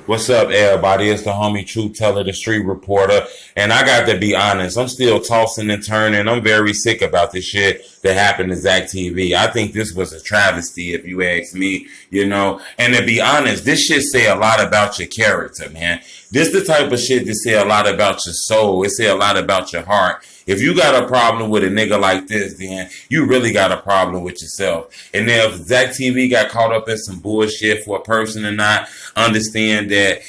What's up, everybody? It's the homie Truth Teller, the street reporter. And I got to be honest, I'm still tossing and turning. I'm very sick about this shit that happened to Zacktv. I think this was a travesty, if you ask me, you know. And to be honest, this shit say a lot about your character, man. This the type of shit that say a lot about your soul. It say a lot about your heart. If you got a problem with a nigga like this, then you really got a problem with yourself. And then if Zacktv got caught up in some bullshit for a person to not understand that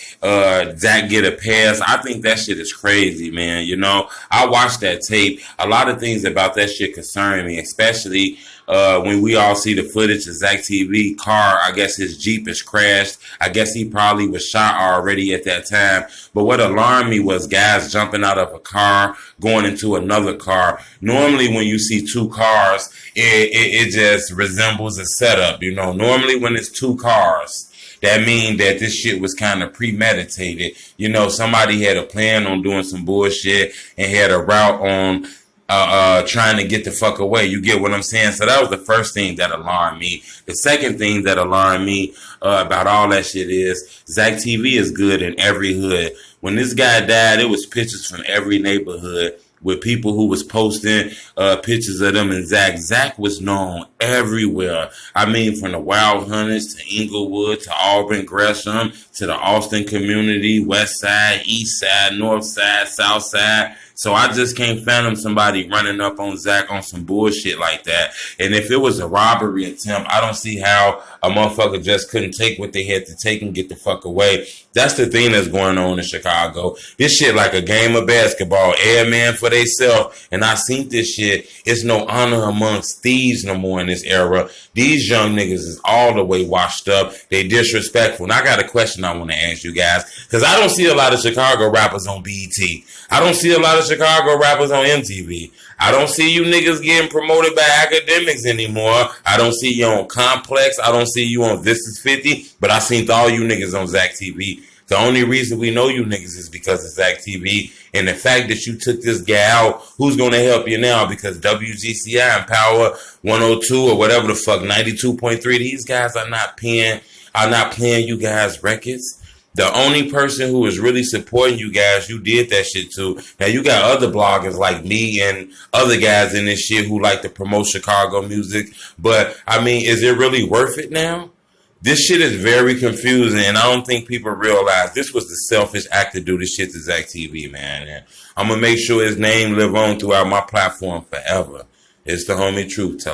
Zach get a pass, I think that shit is crazy, man. You know, I watched that tape. A lot of things about that shit concern me, especially when we all see the footage of Zacktv car. I guess his Jeep is crashed. I guess he probably was shot already at that time. But what alarmed me was guys jumping out of a car, going into another car. Normally when you see two cars, it just resembles a setup. You know, normally when it's two cars, that means that this shit was kind of premeditated. You know, somebody had a plan on doing some bullshit and had a route on trying to get the fuck away. You get what I'm saying? So that was the first thing that alarmed me. The second thing that alarmed me about all that shit is Zacktv is good in every hood. When this guy died, it was pictures from every neighborhood with people who was posting pictures of them and Zach. Zach was known everywhere. I mean, from the Wild Hunters to Inglewood to Auburn, Gresham to the Austin community, West Side, East Side, North Side, South Side. So I just can't fathom somebody running up on Zach on some bullshit like that. And if it was a robbery attempt, I don't see how a motherfucker just couldn't take what they had to take and get the fuck away. That's the thing that's going on in Chicago. This shit like a game of basketball. Every man for theyself. And I seen this shit. It's no honor amongst thieves no more in this era. These young niggas is all the way washed up. They disrespectful. And I got a question I want to ask you guys. Because I don't see a lot of Chicago rappers on BET. I don't see a lot of Chicago rappers on MTV. I don't see you niggas getting promoted by academics anymore. I don't see you on Complex. I don't see you on This Is 50. But I seen all you niggas on Zacktv. The only reason we know you niggas is because of Zacktv. And the fact that you took this guy out, who's going to help you now? Because WGCI and Power 102 or whatever the fuck, 92.3, these guys are not playing you guys records. The only person who is really supporting you guys, you did that shit to. Now, you got other bloggers like me and other guys in this shit who like to promote Chicago music. But, I mean, is it really worth it now? This shit is very confusing, and I don't think people realize this was the selfish act to do this shit to Zacktv, man. And I'm going to make sure his name live on throughout my platform forever. It's the homie Truth Teller.